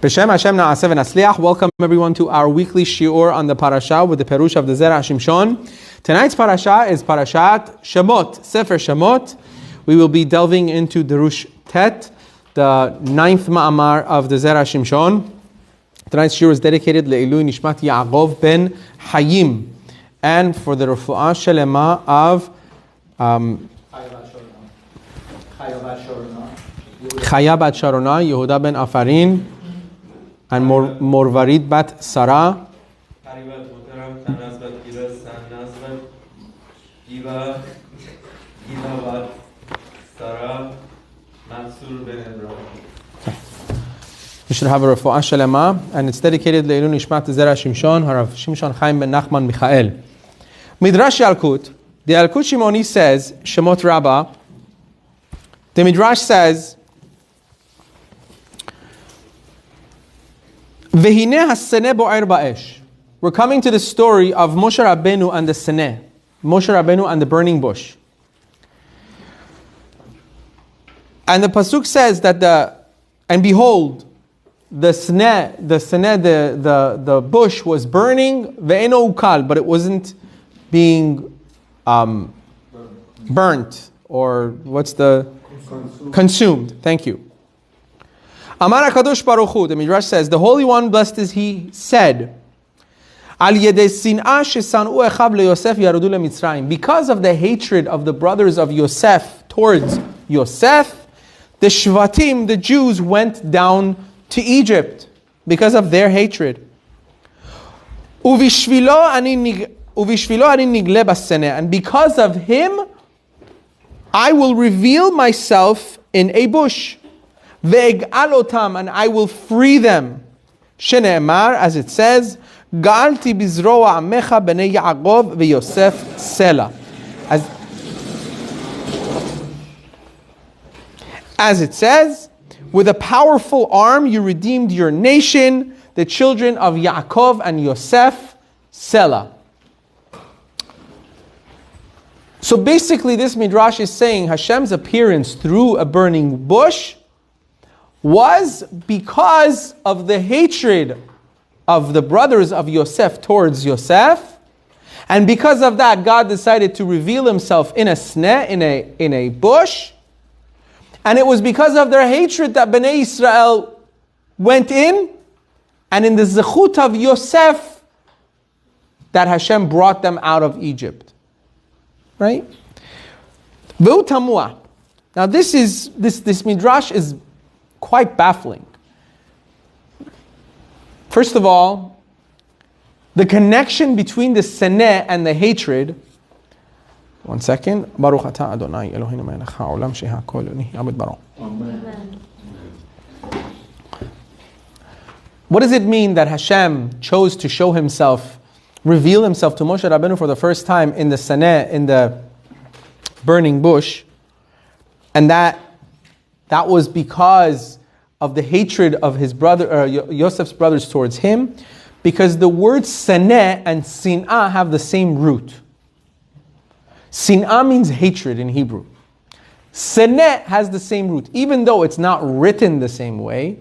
B'Shem Hashem na'aseh v'nasliach. Welcome everyone to our weekly shiur on the Parashat with the Perush of the Zera Shimshon. Tonight's Parashat is Parashat Shemot, Sefer Shemot. We will be delving into Derush Tet, the ninth ma'amar of the Zera Shimshon. Tonight's shiur is dedicated Le'ilui Nishmat Yaakov ben Hayim, and for the Refuah Shelema of Chaya bat Sharona, Yehuda ben Afarin, and Morvarit bat Sarah. We should have a refuah shalema, and it's dedicated Le'ilun Nishmat Zera Shimshon, Harav Shimshon Chaim ben Nachman Michael. Midrash Yalkut, the Yalkut Shimoni says, Shemot Rabbah, the Midrash says, Vehine haseneh bo'er ba'esh. We're coming to the story of Moshe Rabbeinu and the seneh, Moshe Rabbeinu and the burning bush. And the pasuk says that and behold, the bush was burning, ve'eno ukal, but it wasn't being burnt, or what's the consumed. Thank you. Amar HaKadosh Baruch Hu, the Midrash says, the Holy One, blessed is He, said, Al yedei sin'ah shesan'u echav leYosef yarudu leMitzrayim. Because of the hatred of the brothers of Yosef towards Yosef, the Shvatim, the Jews, went down to Egypt because of their hatred. Uvishvilo ani nigle baseneh. And because of him, I will reveal myself in a bush. Ve'eg'al otam, and I will free them. Shene'emar, as it says, Ga'alti bizroa amecha b'nei Yaakov veYosef sela. As it says, with a powerful arm you redeemed your nation, the children of Yaakov and Yosef sela. So basically this Midrash is saying Hashem's appearance through a burning bush was because of the hatred of the brothers of Yosef towards Yosef, and because of that, God decided to reveal Himself in a sneh, in a bush, and it was because of their hatred that Bnei Israel went in, and in the zechut of Yosef, that Hashem brought them out of Egypt. Right? V'hu tamua. Now this Midrash is quite baffling. First of all, the connection between the seneh and the hatred. One second. Baruch atah Adonai Eloheinu melech haolam shehakol nihiyah b'dbaro. Amen. What does it mean that Hashem chose to show Himself, reveal Himself to Moshe Rabbeinu for the first time in the seneh, in the burning bush, and that was because of the hatred of his brother, Yosef's brothers towards him, because the words seneh and sin'ah have the same root. Sin'ah means hatred in Hebrew. Seneh has the same root, even though it's not written the same way.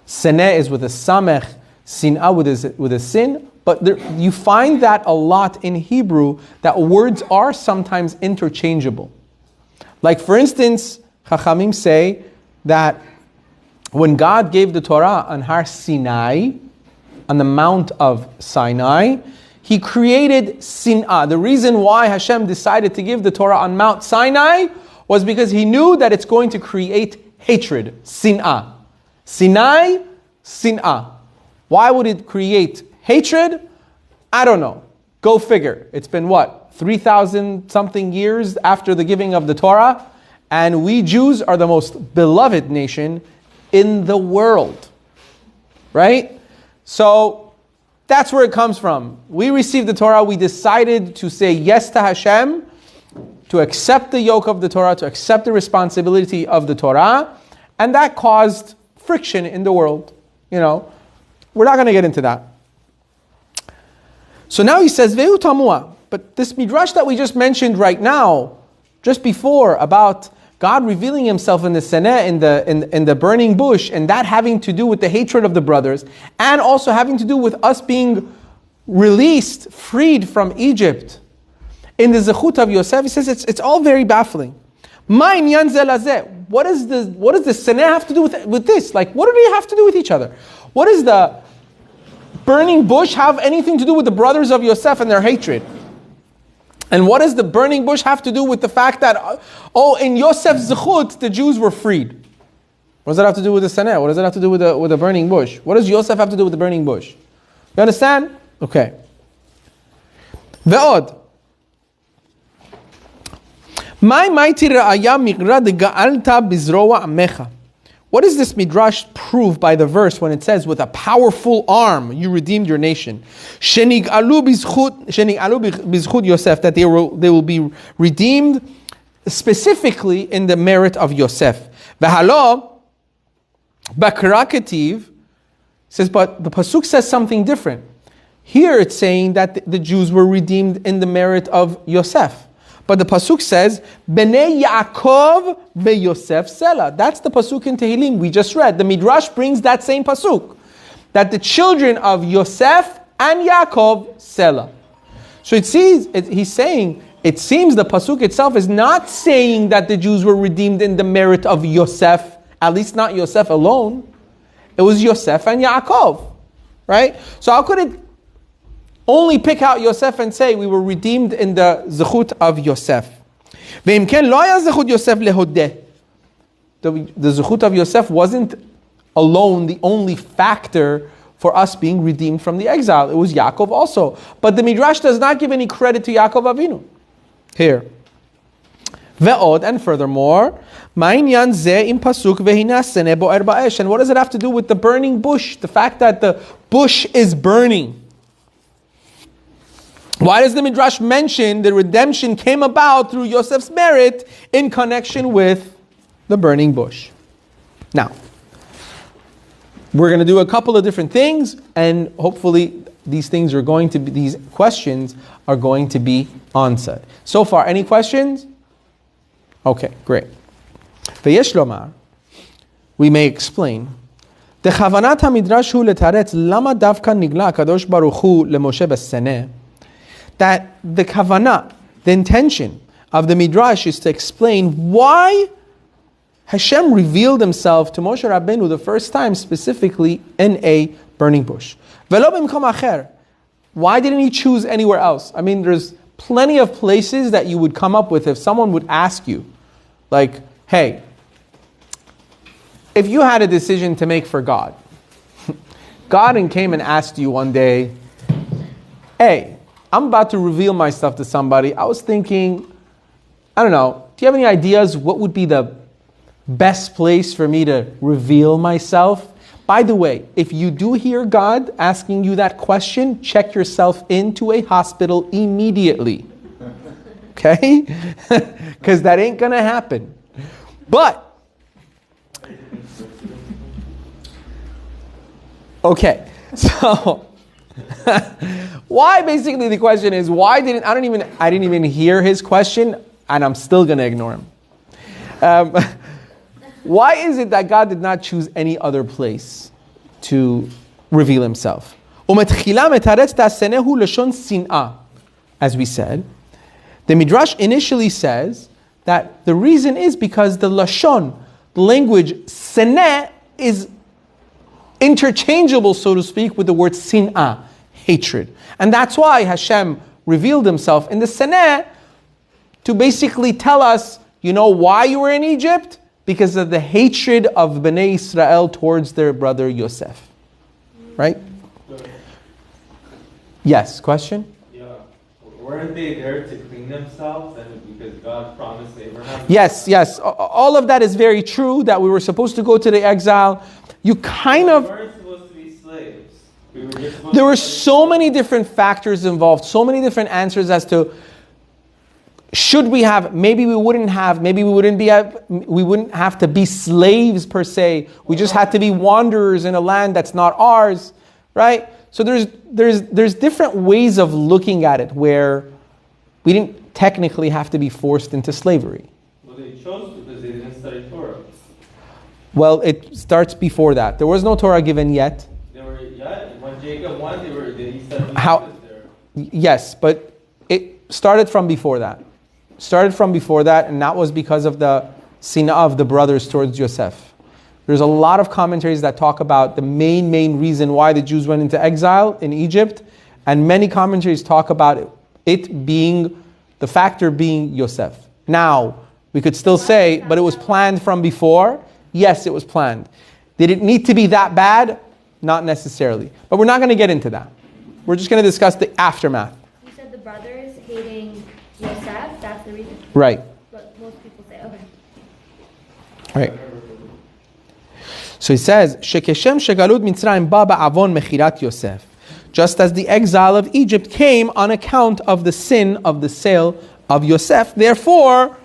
Seneh is with a samech, sin'ah with a sin, but you find that a lot in Hebrew, that words are sometimes interchangeable. Like for instance, Chachamim say that when God gave the Torah on Har Sinai, on the Mount of Sinai, He created sin'ah. The reason why Hashem decided to give the Torah on Mount Sinai was because He knew that it's going to create hatred, sin'ah. Sinai, sin'ah. Why would it create hatred? I don't know. Go figure. It's been 3,000 something years after the giving of the Torah, and we Jews are the most beloved nation in the world. Right? So that's where it comes from. We received the Torah, we decided to say yes to Hashem, to accept the yoke of the Torah, to accept the responsibility of the Torah, and that caused friction in the world. We're not going to get into that. So now he says, V'hu tamua. But this midrash that we just mentioned right now, just before, about God revealing himself in the Seneh, in the burning bush, and that having to do with the hatred of the brothers, and also having to do with us being released, freed from Egypt. In the Zechut of Yosef, he says it's all very baffling. What does the Seneh have to do with this? Like, what do they have to do with each other? What does the burning bush have anything to do with the brothers of Yosef and their hatred? And what does the burning bush have to do with the fact that, in Yosef's Zechut, the Jews were freed? What does that have to do with the Seneh? What does it have to do with the burning bush? What does Yosef have to do with the burning bush? You understand? Okay. Ve'od. What does this midrash prove by the verse when it says, with a powerful arm you redeemed your nation? Yosef, that they will be redeemed specifically in the merit of Yosef. V'halo b'karaketiv says, but the pasuk says something different. Here it's saying that the Jews were redeemed in the merit of Yosef. But the pasuk says, Bnei Yaakov veYosef Sela. That's the pasuk in Tehillim we just read. The Midrash brings that same pasuk, that the children of Yosef and Yaakov Sela. So he's saying, it seems the pasuk itself is not saying that the Jews were redeemed in the merit of Yosef, at least not Yosef alone. It was Yosef and Yaakov, right? So how could it only pick out Yosef and say we were redeemed in the Zechut of Yosef? The Zechut of Yosef wasn't alone the only factor for us being redeemed from the exile. It was Yaakov also. But the Midrash does not give any credit to Yaakov Avinu here. Ve'od, and furthermore, and what does it have to do with the burning bush? The fact that the bush is burning. Why does the Midrash mention the redemption came about through Yosef's merit in connection with the burning bush? Now, we're going to do a couple of different things, and hopefully these questions are going to be answered. So far, any questions? Okay, great. V'yesh lomar, we may explain. The chavanat hamidrash hu letaretz lama davka nigla HaKadosh Baruch Hu leMoshe b'seneh. That the kavanah, the intention of the midrash is to explain why Hashem revealed himself to Moshe Rabbeinu the first time specifically in a burning bush. Velo b'mkom acher. Why didn't he choose anywhere else? I mean, there's plenty of places that you would come up with if someone would ask you, like, hey, if you had a decision to make for God, God came and asked you one day, hey, I'm about to reveal myself to somebody. I was thinking, I don't know, do you have any ideas what would be the best place for me to reveal myself? By the way, if you do hear God asking you that question, check yourself into a hospital immediately. Okay? Because that ain't going to happen. But, okay, so why basically the question is, I didn't even hear his question, and I'm still going to ignore him. Why is it that God did not choose any other place to reveal himself? As we said, the Midrash initially says that the reason is because the Lashon, the language, seneh, is interchangeable, so to speak, with the word sin'ah, hatred. And that's why Hashem revealed himself in the seneh to basically tell us, you know why you were in Egypt? Because of the hatred of Bnei Israel towards their brother Yosef. Right? Yes, question? Yeah. Weren't they there to clean themselves? And because God promised Abraham? Yes. All of that is very true, that we were supposed to go to the exile. You kind of... We weren't supposed to be slaves. There were so many different factors involved, so many different answers as to should we have, maybe we wouldn't have, maybe we wouldn't have to be slaves per se. We just had to be wanderers in a land that's not ours, right? So there's different ways of looking at it where we didn't technically have to be forced into slavery. Well, they chose because they Well, it starts before that. There was no Torah given yet. They were, when Jacob won, he said How? Yes, but it started from before that. And that was because of the sinah of the brothers towards Yosef. There's a lot of commentaries that talk about the main reason why the Jews went into exile in Egypt, and many commentaries talk about it being, the factor being Yosef. Now, we could still say, but it was planned from before. Yes, it was planned. Did it need to be that bad? Not necessarily. But we're not going to get into that. We're just going to discuss the aftermath. You said the brothers hating Yosef, that's the reason? Right. But most people say, okay. Right. So he says, "Shekeshem shegalut Mitzrayim ba ba'avon mechirat Yosef." Just as the exile of Egypt came on account of the sin of the sale of Yosef. Therefore,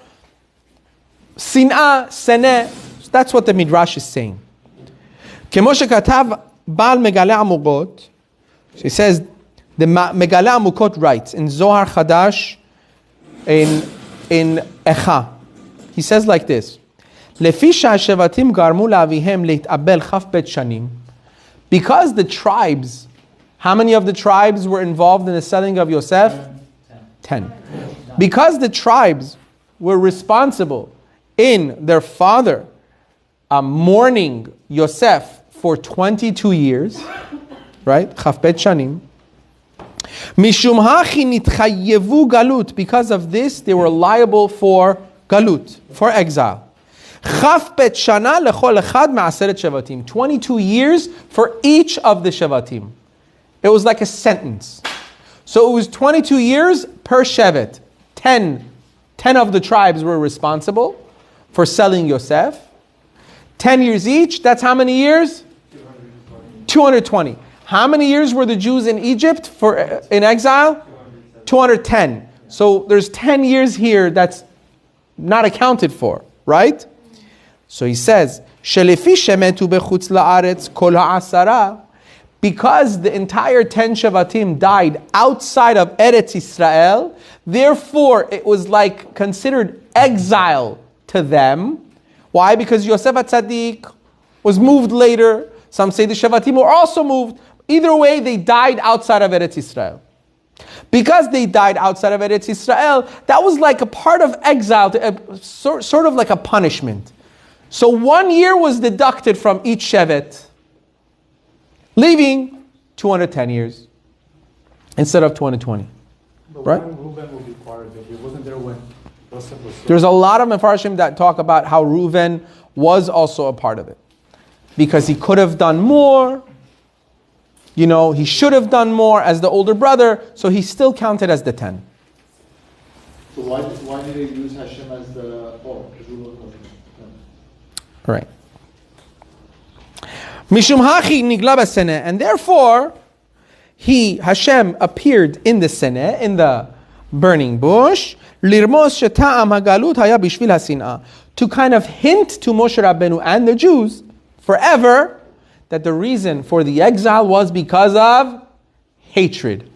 sin'ah, seneh, that's what the Midrash is saying. Kemo shekatav Baal Megale Amukot. So he says, the Megale Amukot writes in Zohar Chadash, in Echa. He says like this: Lefi shevatim garmu la'avihem leit'abel chaf bet shanim. Because the tribes, how many of the tribes were involved in the selling of Yosef? 10. Because the tribes were responsible in their father mourning Yosef for 22 years, right? Chaf bet shanim. Mishum hachi nitchayevu galut. Because of this, they were liable for galut, for exile. Chaf bet shana lechol echad me'aseret shevatim. 22 years for each of the shevatim. It was like a sentence. So it was 22 years per shevet. 10 of the tribes were responsible for selling Yosef. 10 years each, that's how many years? 220. How many years were the Jews in Egypt in exile? 210. So there's 10 years here that's not accounted for, right? So he says, "Shelefi shemetu bechutz la'aretz kol ha'asara." Because the entire 10 Shevatim died outside of Eretz Israel, therefore it was like considered exile to them. Why? Because Yosef HaTzadik was moved later. Some say the Shevatim were also moved. Either way, they died outside of Eretz Israel. Because they died outside of Eretz Israel, that was like a part of exile, sort of like a punishment. So 1 year was deducted from each Shevet, leaving 210 years instead of 220. But right? Reuben will be part of it. He wasn't there when Joseph was. There's a lot of Mefarshim that talk about how Reuven was also a part of it. Because he could have done more. You know, he should have done more as the older brother, so he's still counted as the 10. So why did they use Hashem as the because Reuben wasn't? Right. Mishum hachi nigla b'seneh, and therefore Hashem appeared in the seneh, in the burning bush, lirmos sheta'am hagalut haya bishvil hasin'ah, to kind of hint to Moshe Rabbeinu and the Jews forever that the reason for the exile was because of hatred.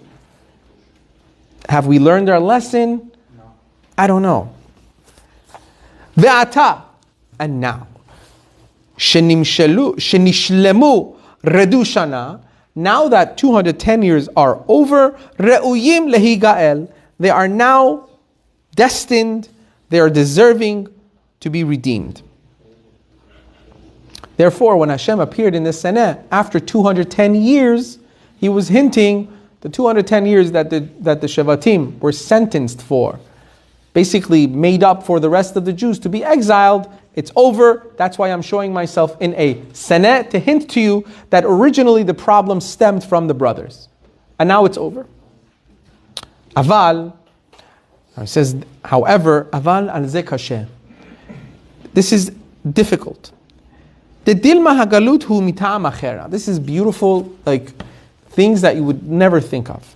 Have we learned our lesson? No. I don't know. Ve'ata, and now, Shenishlemu redu shana. Now that 210 years are over, re'uyim lehigael, they are now destined, they are deserving to be redeemed. Therefore, when Hashem appeared in the Seneh after 210 years, he was hinting the 210 years that the Shevatim were sentenced for, basically made up for the rest of the Jews to be exiled. It's over. That's why I'm showing myself in a Seneh to hint to you that originally the problem stemmed from the brothers. And now it's over. Aval, it says, however, Aval al ze kasher. This is difficult. The Dilma Hagalut hu mita'am achera. This is beautiful, like things that you would never think of.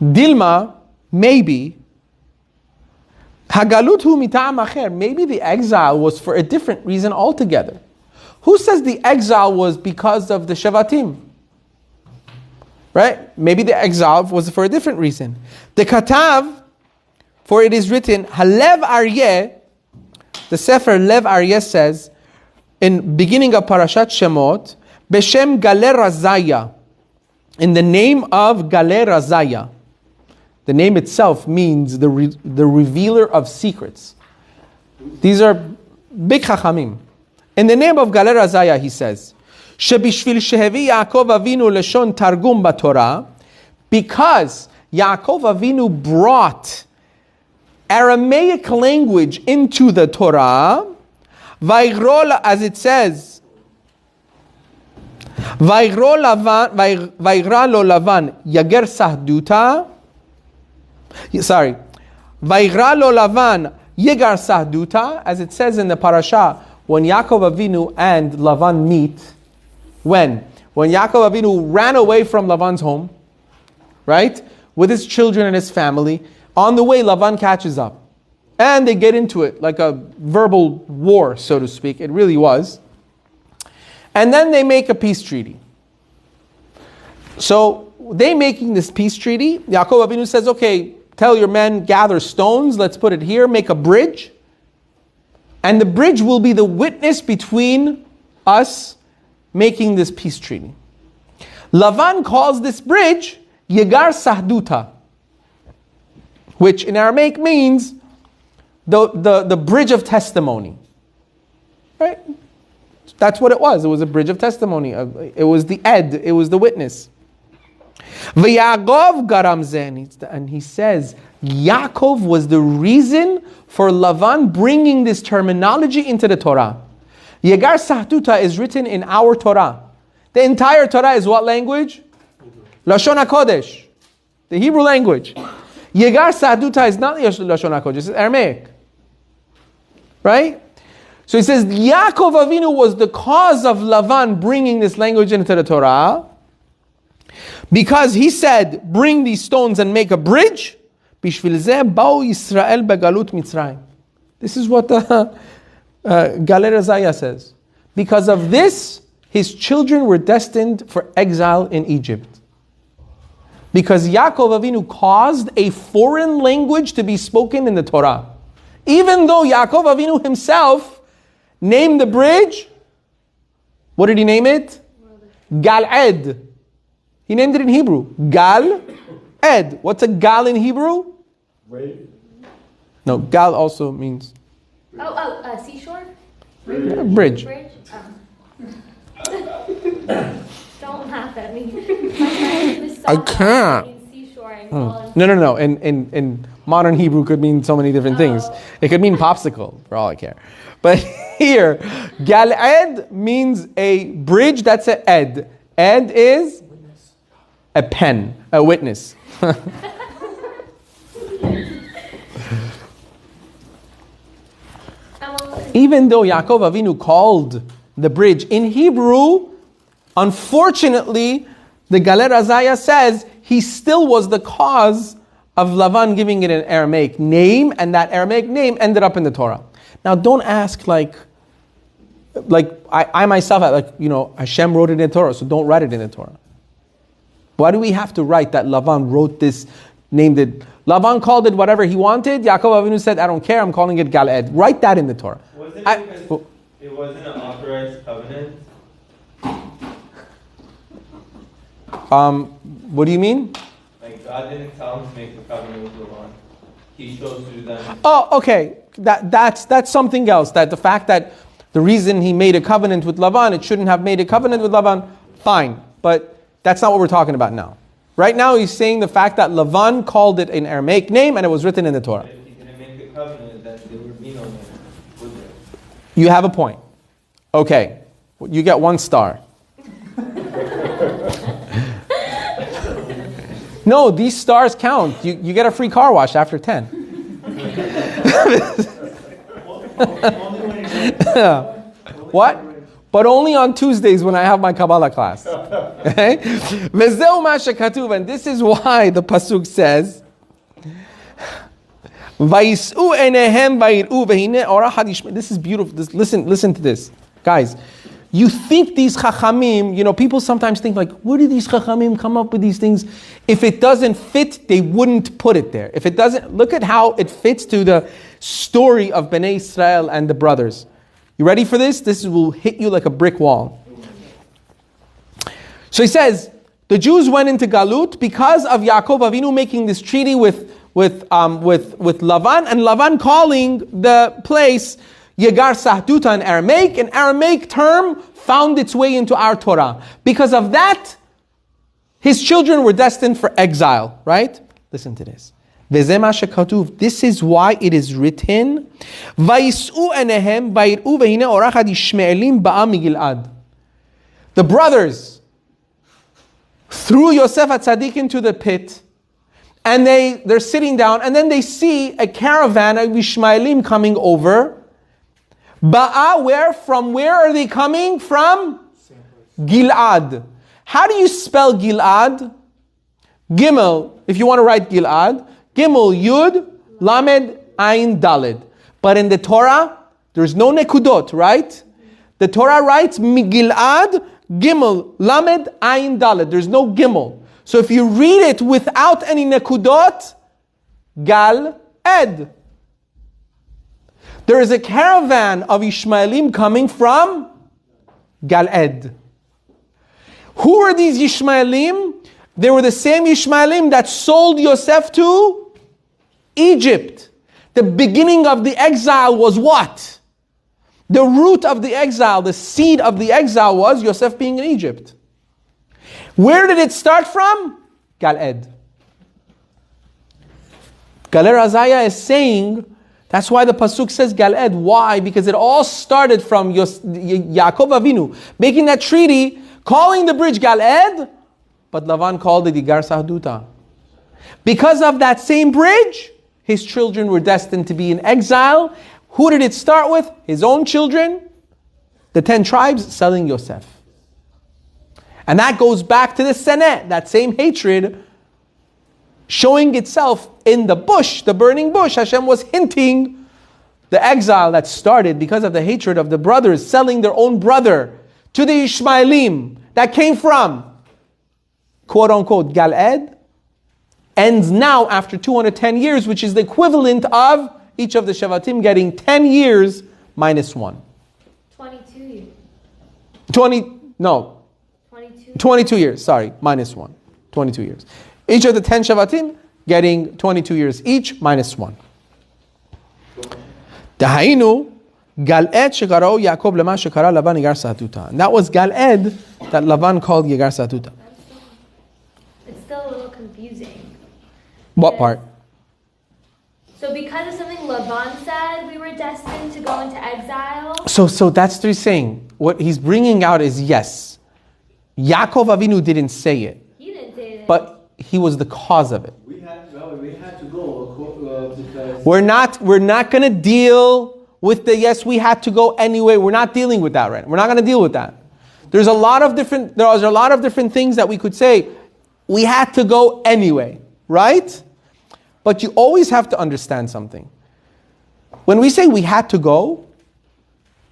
Dilma, maybe, Hagalut hu mita'am acher. Maybe the exile was for a different reason altogether. Who says the exile was because of the Shevatim? Right? Maybe the exile was for a different reason. The Katav, for it is written, Halev Aryeh, the Sefer Lev Aryeh says, in beginning of Parashat Shemot, Beshem Galeh Razaya, in the name of Galeh Razaya. The name itself means the revealer of secrets. These are big chachamim. In the name of Galeh Razaya, he says, Shebishvil shehevi Yaakov Avinu leshon targum b'Torah, because Yaakov Avinu brought Aramaic language into the Torah, Vaygro, as it says, Vaygro Vaygra lo Lavan Yager Sahduta. Sorry, Vaygra lo Lavan Yegar Sahduta, as it says in the Parashat, when Yaakov Avinu and Lavan meet. When Yaakov Avinu ran away from Lavan's home, right, with his children and his family, on the way Lavan catches up. And they get into it, like a verbal war, so to speak. It really was. And then they make a peace treaty. So they making this peace treaty, Yaakov Avinu says, okay, tell your men, gather stones, let's put it here, make a bridge. And the bridge will be the witness between us making this peace treaty. Lavan calls this bridge Yegar Sahduta, which in Aramaic means the bridge of testimony. Right? That's what it was. It was a bridge of testimony. It was the ed. It was the witness. V'Yaakov garam zeh, and he says, Yaakov was the reason for Lavan bringing this terminology into the Torah. Yegar Sahduta is written in our Torah. The entire Torah is what language? Lashon HaKodesh, the Hebrew language. Yegar Sahduta is not Lashon HaKodesh, it's Aramaic. Right? So he says, Yaakov Avinu was the cause of Lavan bringing this language into the Torah, because he said, bring these stones and make a bridge. Bishvil zeh ba'u Yisrael begalut Mitzrayim. This is what the Galeh Razaya says. Because of this, his children were destined for exile in Egypt. Because Yaakov Avinu caused a foreign language to be spoken in the Torah. Even though Yaakov Avinu himself named the bridge, what did he name it? Gal-Ed. He named it in Hebrew. Gal-Ed. What's a gal in Hebrew? Wave. No, gal also means... Seashore? Bridge. Bridge? Don't laugh at me. My friend was I can't. Seashore and No. In modern Hebrew could mean so many different things. It could mean popsicle, for all I care. But here, Gal-Ed means a bridge that's an ed. Ed is a pen, a witness. Even though Yaakov Avinu called the bridge in Hebrew, unfortunately, the Galeh Razaya says he still was the cause of Lavan giving it an Aramaic name, and that Aramaic name ended up in the Torah. Now, don't ask like I myself, Hashem wrote it in the Torah, so don't write it in the Torah. Why do we have to write that Lavan wrote this, named it? Lavan called it whatever he wanted. Yaakov Avinu said, I don't care, I'm calling it Gal-Ed. Write that in the Torah. Wasn't it because it wasn't an authorized covenant? What do you mean? Like God didn't tell him to make the covenant with Lavan. He chose to do that. Oh, okay. That's something else. That the fact that the reason he made a covenant with Lavan, it shouldn't have made a covenant with Lavan, fine. But that's not what we're talking about now. Right now he's saying the fact that Lavan called it an Aramaic name and it was written in the Torah. If he didn't make the covenant, then there would be no name, would there? You have a point. Okay. You get 1 star. No, these stars count. You get a free car wash after 10. What? But only on Tuesdays when I have my Kabbalah class. Okay? And this is why the Pasuk says, this is beautiful. Listen to this. Guys, you think these Chachamim, people sometimes think like, where did these Chachamim come up with these things? If it doesn't fit, they wouldn't put it there. If it doesn't, look at how it fits to the story of Bnei Israel and the brothers. You ready for this? This will hit you like a brick wall. So he says, the Jews went into Galut because of Yaakov Avinu making this treaty with Lavan, and Lavan calling the place Yegar Sahduta in Aramaic. An Aramaic term found its way into our Torah. Because of that, his children were destined for exile, right? Listen to this. This is why it is written, the brothers threw Yosef HaTzadik into the pit, and they're sitting down, and then they see a caravan of Ishmaelim coming over. From where are they coming? From Gilad. How do you spell Gilad? Gimel, if you want to write Gilad, Gimel, Yud, Lamed, Ayin, Daled. But in the Torah, there's no nekudot, right? The Torah writes Gilad, Gimel, Lamed, Ayin, Daled. There's no Gimel. So if you read it without any nekudot, Gal, Ed. There is a caravan of Ishmaelim coming from Galed. Who are these Ishmaelim? They were the same Ishmaelim that sold Yosef to Egypt. The beginning of the exile was what? The root of the exile, the seed of the exile was Yosef being in Egypt. Where did it start from? Galed. Galer Azaya is saying, that's why the Pasuk says Galed. Why? Because it all started from Yaakov Avinu making that treaty, calling the bridge Galed, but Lavan called it Yegar Sahduta. Because of that same bridge, his children were destined to be in exile. Who did it start with? His own children, the 10 tribes selling Yosef. And that goes back to the Seneh, that same hatred showing itself in the bush, the burning bush. Hashem was hinting the exile that started because of the hatred of the brothers selling their own brother to the Ishmaelim that came from, quote unquote, Galed, ends now after 210 years, which is the equivalent of each of the Shevatim getting 10 years minus 1. 22 years. 22 years, sorry, minus 1. 22 years. Each of the 10 Shevatim getting 22 years each, minus 1. Dahainu, Galed shekarao Yaakov lema shekara Lavan Yegar Sahduta. And that was Galed that Lavan called Yegar Sahduta. It's still a little confusing. What part? So because of something Lavan said, we were destined to go into exile? So that's what he's saying. What he's bringing out is, yes, Yaakov Avinu didn't say it. He didn't say it. But he was the cause of it. We had to go because We're not going to deal with the yes, we had to go anyway. We're not dealing with that right now. We're not going to deal with that. There are a lot of different things that we could say. We had to go anyway, right? But you always have to understand something. When we say we had to go,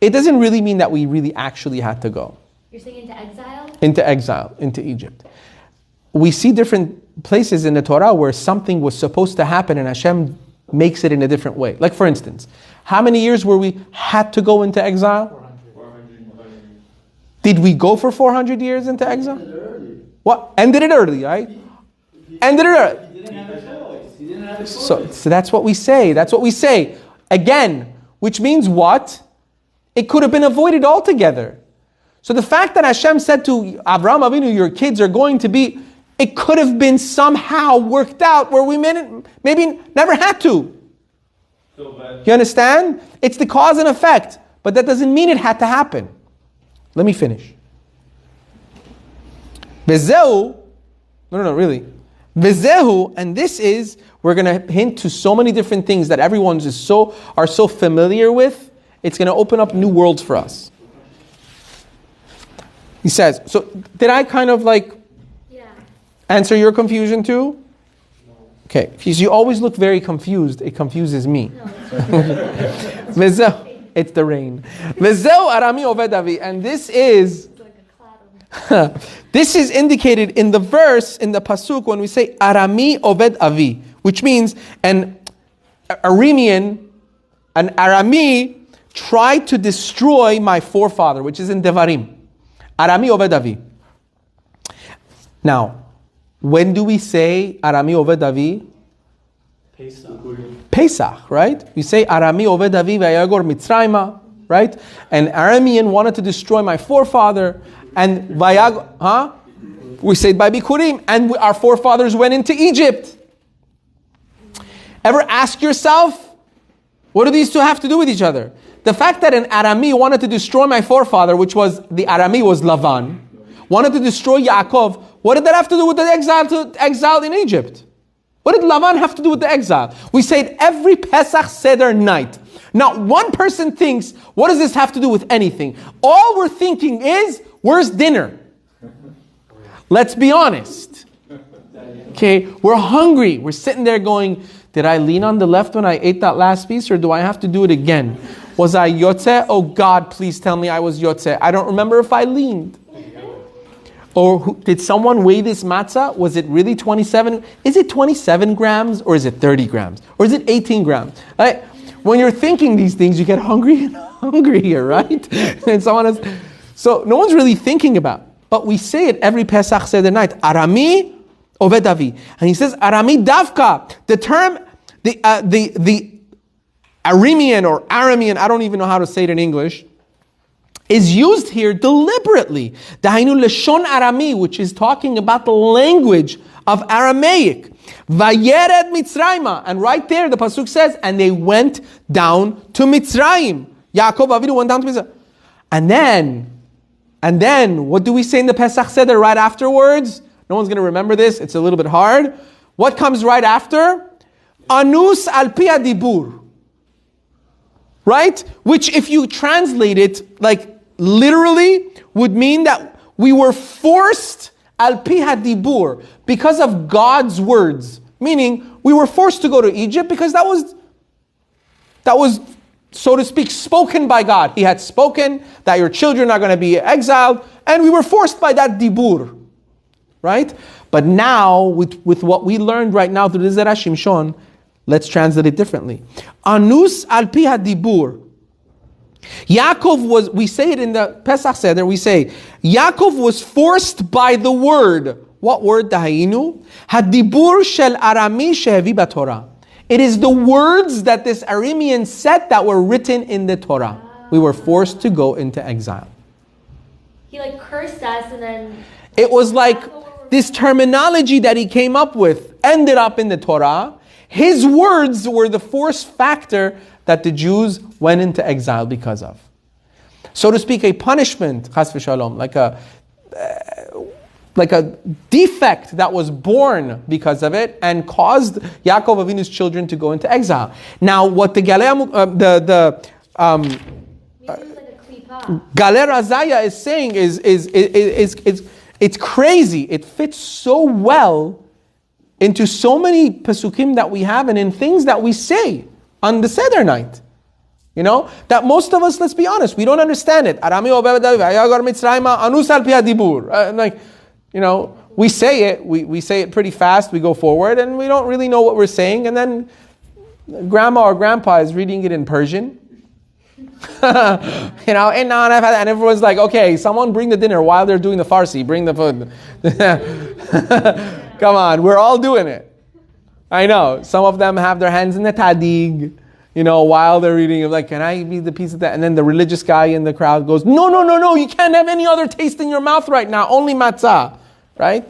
it doesn't really mean that we really actually had to go. You're saying into exile? Into exile, into Egypt. We see different places in the Torah where something was supposed to happen and Hashem makes it in a different way. Like for instance, how many years were we had to go into exile? 400. Did we go for 400 years into exile? ended early. What? Ended it early, right? Ended it early. He didn't have a choice. He didn't have a choice. So that's what we say. That's what we say. Again, which means what? It could have been avoided altogether. So the fact that Hashem said to Avraham Avinu, your kids are going to be, it could have been somehow worked out where we maybe never had to. You understand? It's the cause and effect. But that doesn't mean it had to happen. Let me finish. Bezehu, really. Bezehu, and this is, we're going to hint to so many different things that everyone are so familiar with. It's going to open up new worlds for us. He says, so did I kind of answer your confusion too? Okay, because you always look very confused. It confuses me. It's the rain. Vezeu arami oved avi, and this is this is indicated in the verse in the pasuk when we say arami oved avi, which means an Aramean, an Arami tried to destroy my forefather, which is in Devarim. Arami Oved Avi. Now, when do we say Arami Oved Avi? Pesach, right? We say Arami Oved Avi v'yagor Mitzrayma, right? An Aramean wanted to destroy my forefather, and v'yagor, we say it by Bikurim, and our forefathers went into Egypt. Ever ask yourself, what do these two have to do with each other? The fact that an Arami wanted to destroy my forefather, which was, the Arami was Lavan, wanted to destroy Yaakov, what did that have to do with the exile in Egypt? What did Lavan have to do with the exile? We say it every Pesach Seder night. Not one person thinks, what does this have to do with anything? All we're thinking is, where's dinner? Let's be honest. Okay, we're hungry. We're sitting there going, did I lean on the left when I ate that last piece, or do I have to do it again? Was I yotze? Oh God, please tell me I was yotze. I don't remember if I leaned. Or did someone weigh this matzah? Was it really 27? Is it 27 grams or is it 30 grams? Or is it 18 grams? Right? When you're thinking these things, you get hungry and hungrier, right? And someone else. So no one's really thinking about it. But we say it every Pesach Seder night. Arami Oved Avi. And he says, Arami Davka. The term, the Aramean or Aramean, I don't even know how to say it in English, is used here deliberately. Dahainu Leshon Arami, which is talking about the language of Aramaic. Vayered Mitzrayma. And right there the Pasuk says, and they went down to Mitzrayim. Yaakov Avinu went down to Mitzrayim. And then, what do we say in the Pesach Seder right afterwards? No one's going to remember this. It's a little bit hard. What comes right after? Anus al pi hadibur. Right? Which if you translate it, like literally, would mean that we were forced al pi hadibur because of God's words. Meaning, we were forced to go to Egypt because that was, so to speak, spoken by God. He had spoken that your children are going to be exiled, and we were forced by that dibur. Right? But now, with what we learned right now through the Zera Shimshon, let's translate it differently. Anus al pi hadibur. Yaakov was, we say it in the Pesach Seder, we say, Yaakov was forced by the word. What word? Dahainu? Hadibur shel arami shehevi b'Torah. It is the words that this Aramean said that were written in the Torah. We were forced to go into exile. He cursed us and then... It was like this terminology that he came up with ended up in the Torah. His words were the force factor that the Jews went into exile because of. So to speak, a punishment, chas v'shalom, like a defect that was born because of it and caused Yaakov Avinu's children to go into exile. Now, what the Galei Razaya is saying is it's crazy. It fits so well into so many pesukim that we have and in things that we say on the Seder night. You know, that most of us, let's be honest, we don't understand it. You know, we say it, we say it pretty fast, we go forward, and we don't really know what we're saying, and then grandma or grandpa is reading it in Persian. You know, and everyone's like, okay, someone bring the dinner while they're doing the Farsi, bring the food. Come on, we're all doing it. I know, some of them have their hands in the tadig, you know, while they're reading it, like, can I eat the piece of that? And then the religious guy in the crowd goes, no, you can't have any other taste in your mouth right now, only matzah. Right?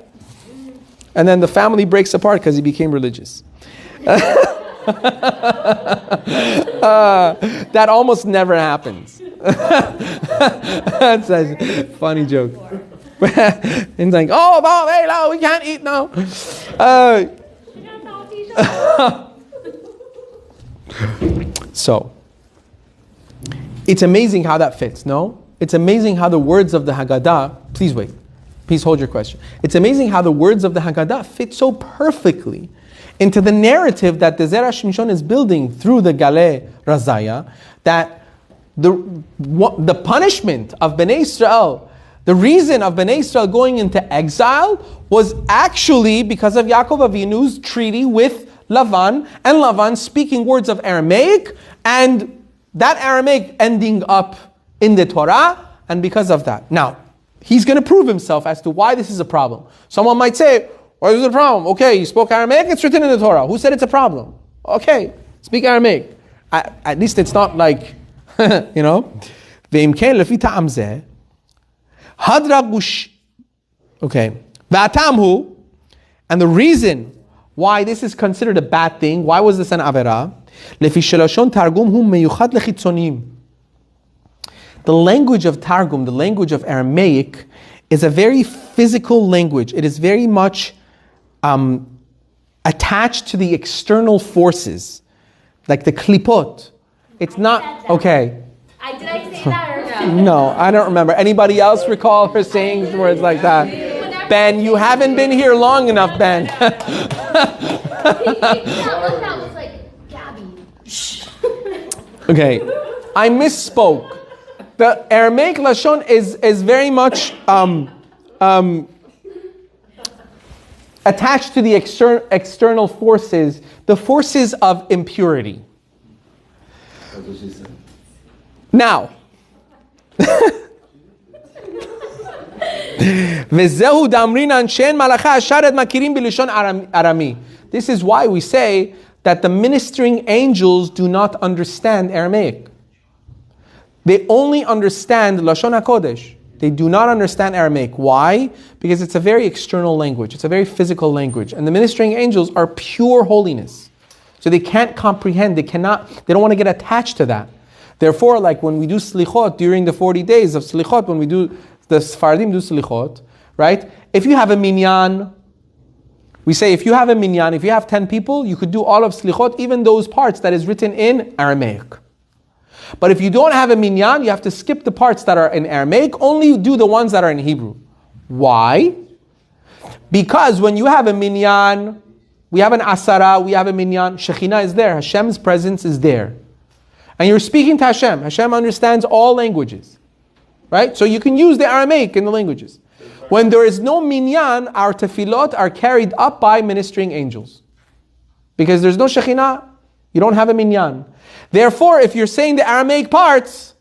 And then the family breaks apart because he became religious. That almost never happens. That's a funny joke. And like, hey, no, we can't eat now. So, it's amazing how that fits, no? It's amazing how the words of the Haggadah, please wait. Please hold your question. It's amazing how the words of the Haggadah fit so perfectly into the narrative that the Zera Shimshon is building through the Galei Razaya, that the punishment of Bnei Israel, the reason of Bnei Israel going into exile was actually because of Yaakov Avinu's treaty with Lavan, and Lavan speaking words of Aramaic, and that Aramaic ending up in the Torah, and because of that. Now, he's going to prove himself as to why this is a problem. Someone might say, why is it a problem? Okay, you spoke Aramaic, it's written in the Torah. Who said it's a problem? Okay, speak Aramaic. At least it's not like, you know. Okay. And the reason why this is considered a bad thing, why was this an avera? The language of Targum, the language of Aramaic, is a very physical language. It is very much attached to the external forces, like the klipot. It's not, okay. Did I say that or no? No, I don't remember. Anybody else recall her saying words like that? Ben, you haven't been here long enough, Ben. It's like, Gabby. Okay, I misspoke. The Aramaic Lashon is very much attached to the external forces, the forces of impurity. That's what she said. Now, this is why we say that the ministering angels do not understand Aramaic. They only understand Lashon HaKodesh. They do not understand Aramaic. Why? Because it's a very external language. It's a very physical language. And the ministering angels are pure holiness. So they can't comprehend, they don't want to get attached to that. Therefore, like when we do slichot during the 40 days of slichot, when we do, the Sfaradim do slichot, right? If you have a minyan, we say if you have a minyan, if you have 10 people, you could do all of slichot, even those parts that is written in Aramaic. But if you don't have a minyan, you have to skip the parts that are in Aramaic, only do the ones that are in Hebrew. Why? Because when you have a minyan, we have an asara, we have a minyan, Shekhinah is there, Hashem's presence is there. And you're speaking to Hashem. Hashem understands all languages. Right? So you can use the Aramaic in the languages. When there is no minyan, our tefillot are carried up by ministering angels. Because there's no Shekhinah, you don't have a minyan. Therefore, if you're saying the Aramaic parts,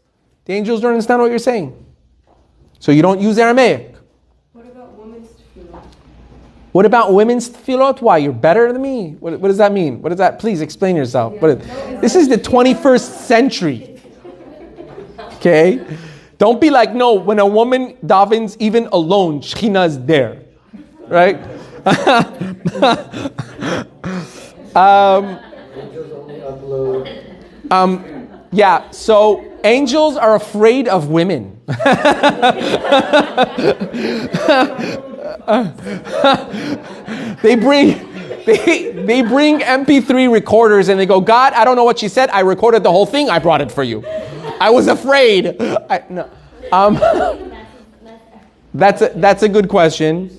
the angels don't understand what you're saying. So you don't use Aramaic. What about women's tefillot? What about women's tefillot? Why? You're better than me? What does that mean? What does that? Please explain yourself. This is the 21st century. Okay? Don't be like, no, when a woman davens even alone, Shekhinah is there. Right? Yeah, so angels are afraid of women. They bring MP3 recorders and they go, God, I don't know what she said. I recorded the whole thing. I brought it for you. I was afraid. That's a good question.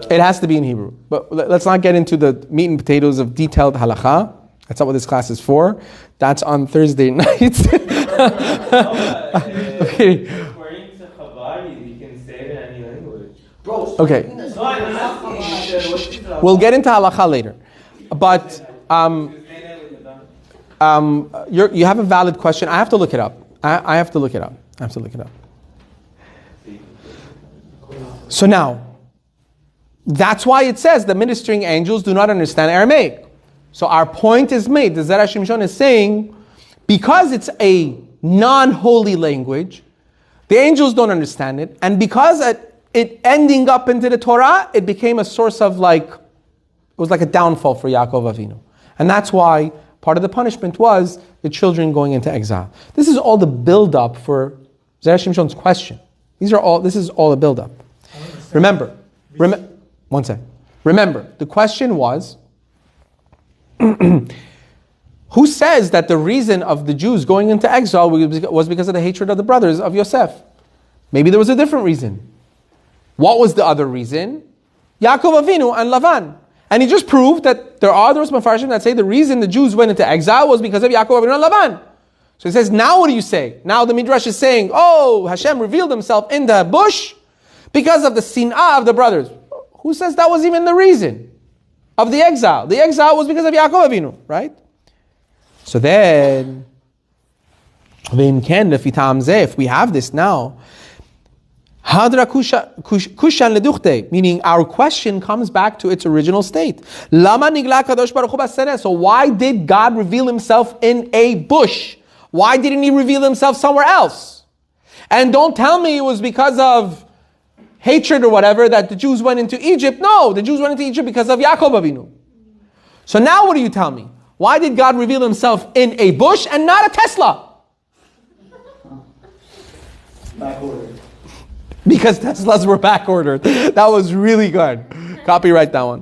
It has to be in Hebrew. But let's not get into the meat and potatoes of detailed halakha. That's not what this class is for. That's on Thursday nights. Okay. According to Chabad, you can say it in any language. Okay. We'll get into halakha later. But you have a valid question. I have to look it up. I have to look it up. So now, that's why it says the ministering angels do not understand Aramaic. So our point is made. The Zera Shimshon is saying, because it's a non-holy language, the angels don't understand it, and because it ending up into the Torah, it became a source of it was like a downfall for Yaakov Avinu. And that's why part of the punishment was the children going into exile. This is all the build-up for Zera Shimshon's question. This is all the build-up. Remember, one second. Remember, the question was, who says that the reason of the Jews going into exile was because of the hatred of the brothers of Yosef? Maybe there was a different reason. What was the other reason? Yaakov Avinu and Lavan. And he just proved that there are those Mefarshim that say the reason the Jews went into exile was because of Yaakov Avinu and Lavan. So he says, now what do you say? Now the Midrash is saying, oh, Hashem revealed himself in the bush because of the sin'ah of the brothers. Who says that was even the reason? of the exile. The exile was because of Yaakov Avinu, right? So then, if we have this now, Hadra kushan leduchte, meaning our question comes back to its original state. Lama nigla kadosh baruch hu baseneh. So why did God reveal himself in a bush? Why didn't he reveal himself somewhere else? And don't tell me it was because of hatred or whatever that the Jews went into Egypt. No, the Jews went into Egypt because of Yaakov Avinu. So now what do you tell me? Why did God reveal himself in a bush and not a Tesla? Back order. Because Teslas were back ordered. That was really good. Copyright that one.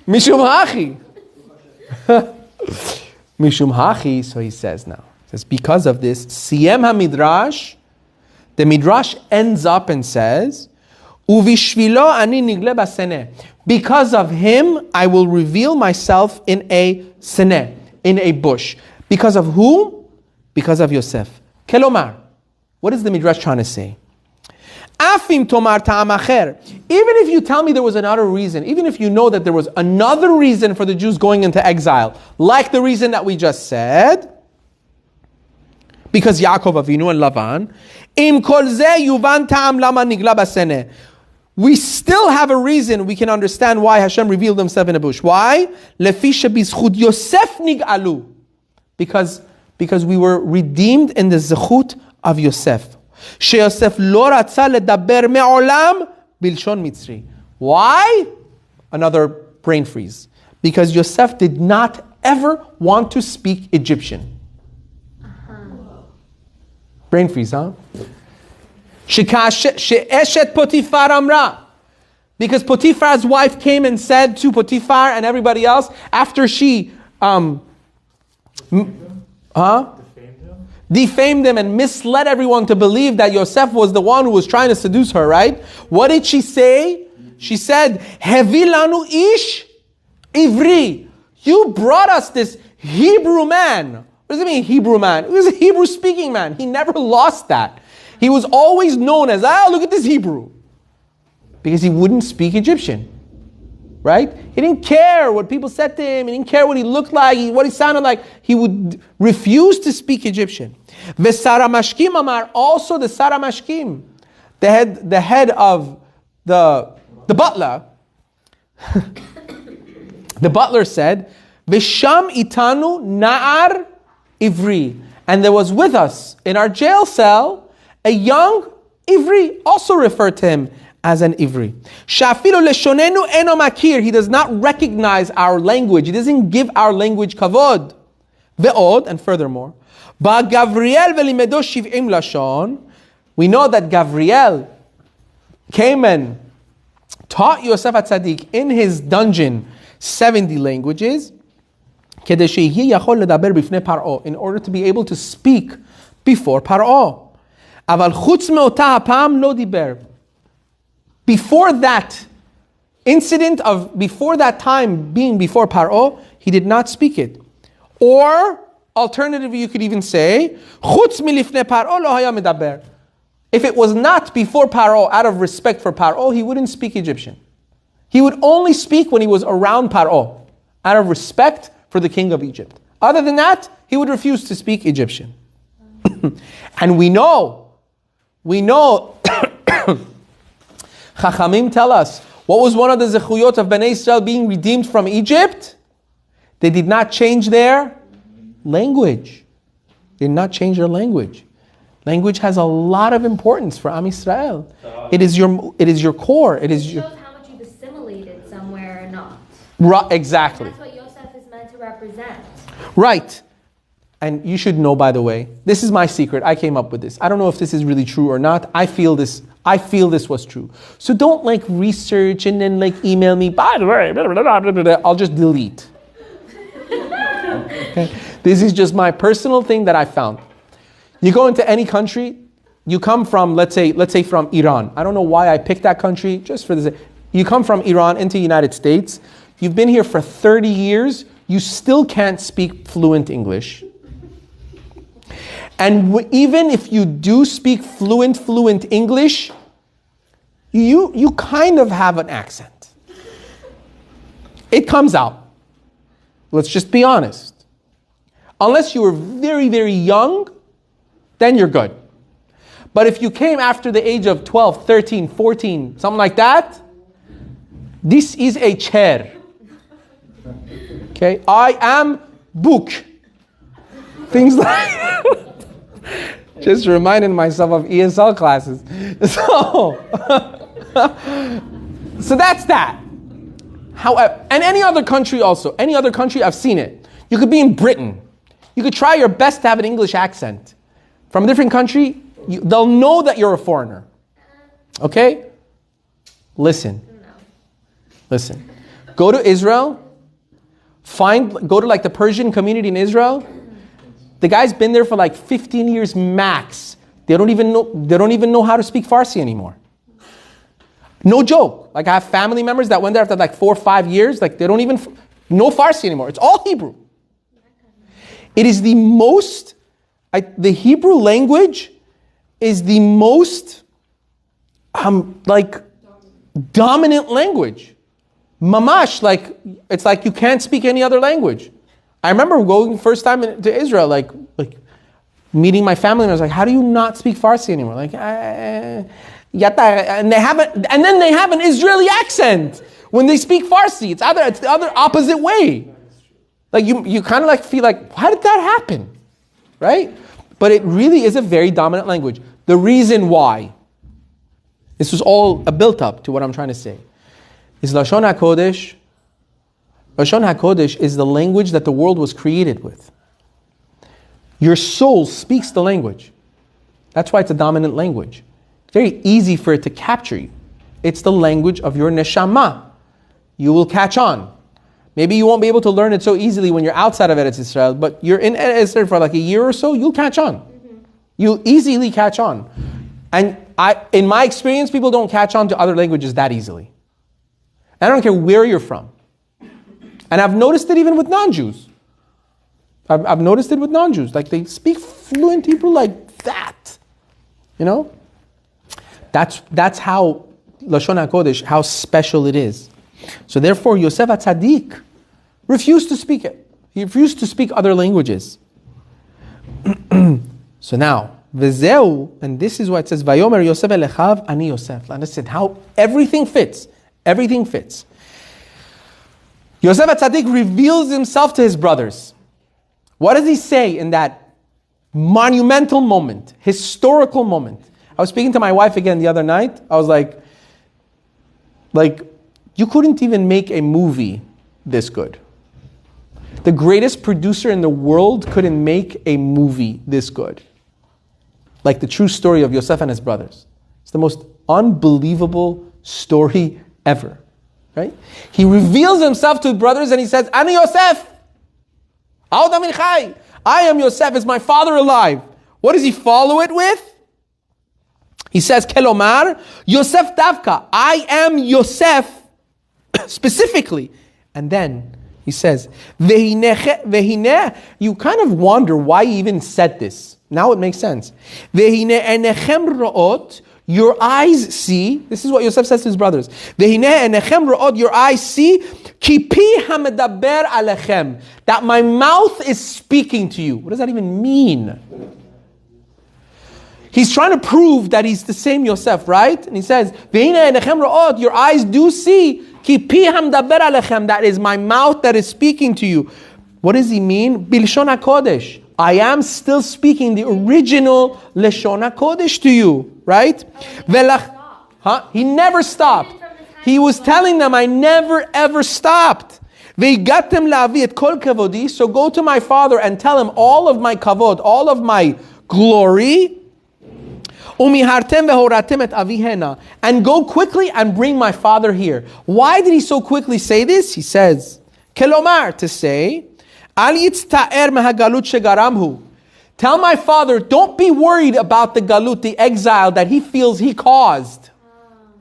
Mishum hachi. Mishum hachi, so he says now. He says, because of this, Siyem ha-midrash, the midrash ends up and says, Uvishvilo ani nigle baseneh. Because of him, I will reveal myself in a seneh, in a bush. Because of whom? Because of Yosef. Kelomar. What is the midrash trying to say? Afim tomar ta'am acher. Even if you tell me there was another reason, even if you know that there was another reason for the Jews going into exile, like the reason that we just said, because Yaakov Avinu and Lavan, im kol ze yuvan ta'am lama nigla baseneh. We still have a reason we can understand why Hashem revealed himself in a bush. Why? Lefi shebizchut Yosef nig'alu. Because we were redeemed in the zechut of Yosef. Sheyosef lo ratza ledaber me'olam bilshon mitzri. Why? Another brain freeze. Because Yosef did not ever want to speak Egyptian. Brain freeze, huh? She'eshet Potifar amra. Because Potiphar's wife came and said to Potiphar and everybody else, after she defamed him and misled everyone to believe that Yosef was the one who was trying to seduce her, right? What did she say? She said, Hevi lanu ish ivri. You brought us this Hebrew man. What does it mean, Hebrew man? He was a Hebrew speaking man. He never lost that. He was always known as, look at this Hebrew. Because he wouldn't speak Egyptian. Right? He didn't care what people said to him. He didn't care what he looked like, what he sounded like. He would refuse to speak Egyptian. Vesara Mashkim Amar, also the Sara Mashkim, the head of the butler. The butler said, Visham itanu na'ar ivri. And there was with us in our jail cell a young Ivri, also referred to him as an Ivri. Shafilo leshonenu eno makir. He does not recognize our language. He doesn't give our language kavod. Ve'od, and furthermore, ba Gavriel velimedo shiv'im lashon. We know that Gavriel came and taught Yosef HaTzadik in his dungeon 70 languages in order to be able to speak before Paro. Before that incident of before that time being before Paro, he did not speak it. Or alternatively, you could even say, if it was not before Paro, out of respect for Paro, he wouldn't speak Egyptian. He would only speak when he was around Paro, out of respect for the king of Egypt. Other than that, he would refuse to speak Egyptian. And we know, Chachamim tell us, what was one of the zechuyot of Bnei Israel being redeemed from Egypt? They did not change their language. They did not change their language. Language has a lot of importance for Am Yisrael. It is your core. It shows how much you've assimilated somewhere or not. Right, exactly. And that's what Yosef is meant to represent. Right. And you should know, by the way, this is my secret. I came up with this. I don't know if this is really true or not. I feel this was true. So don't research and then email me, by the way, blah, blah, blah, blah, blah. I'll just delete. Okay? This is just my personal thing that I found. You go into any country, you come from, let's say from Iran. I don't know why I picked that country, just for this. You come from Iran into the United States. You've been here for 30 years. You still can't speak fluent English. And even if you do speak fluent English, you kind of have an accent. It comes out. Let's just be honest. Unless you were very, very young, then you're good. But if you came after the age of 12, 13, 14, something like that, this is a chair. Okay? I am book. Things like just reminding myself of ESL classes. So that's that. However, and any other country also, any other country, I've seen it. You could be in Britain. You could try your best to have an English accent. From a different country, they'll know that you're a foreigner. Okay? Listen. Go to Israel. Go to like the Persian community in Israel. The guy's been there for like 15 years max. They don't even know how to speak Farsi anymore. No joke. Like I have family members that went there after like 4 or 5 years. Like they don't even know Farsi anymore. It's all Hebrew. It is the most, the Hebrew language is the most dominant language. Mamash, like it's like you can't speak any other language. I remember going first time to Israel, like meeting my family, and I was like, "How do you not speak Farsi anymore?" Like, and then they have an Israeli accent when they speak Farsi. It's the other opposite way. Like you kind of like feel like, why did that happen, right? But it really is a very dominant language. The reason why, this was all a built up to what I'm trying to say, is Lashon HaKodesh. Lashon HaKodesh is the language that the world was created with. Your soul speaks the language. That's why it's a dominant language. It's very easy for it to capture you. It's the language of your neshama. You will catch on. Maybe you won't be able to learn it so easily when you're outside of Eretz Israel, but you're in Eretz Israel for like a year or so, you'll catch on. Mm-hmm. You'll easily catch on. And in my experience, people don't catch on to other languages that easily. I don't care where you're from. And I've noticed it even with non-Jews. I've noticed it with non-Jews. Like they speak fluent Hebrew like that. You know? That's how Lashon HaKodesh, how special it is. So therefore, Yosef HaTzadik refused to speak it. He refused to speak other languages. So now, V'zeu, and this is why it says, Vayomer Yosef elechav ani Yosef. Understand how everything fits. Everything fits. Yosef HaTzadik reveals himself to his brothers. What does he say in that monumental moment, historical moment? I was speaking to my wife again the other night. I was like, you couldn't even make a movie this good. The greatest producer in the world couldn't make a movie this good. Like the true story of Yosef and his brothers. It's the most unbelievable story ever. Right? He reveals himself to his brothers and he says, Ani Yosef! I am Yosef, is my father alive? What does he follow it with? He says, Kelomar, Yosef Davka, I am Yosef, specifically. And then he says, Vehine, you kind of wonder why he even said this. Now it makes sense. Vehine enechem ro'ot, your eyes see. This is what Yosef says to his brothers. Vehine enechem ro'ot, your eyes see. Ki pi hamedaber alechem, that my mouth is speaking to you. What does that even mean? He's trying to prove that he's the same Yosef, right? And he says, Vehine enechem ro'ot, your eyes do see. Ki pi hamedaber alechem, that is my mouth that is speaking to you. What does he mean? Bilshon HaKodesh. I am still speaking the original Lashon HaKodesh to you, right? He never stopped. He was telling them, I never ever stopped. Ve'gatem la'avi et kol kavodi, so go to my father and tell him all of my kavod, all of my glory. Umihartem ve'horatem et avihena, and go quickly and bring my father here. Why did he so quickly say this? He says, Kelomar, to say, Al yitzta'er mehagalut shegaramhu. Tell my father, don't be worried about the galut, the exile that he feels he caused.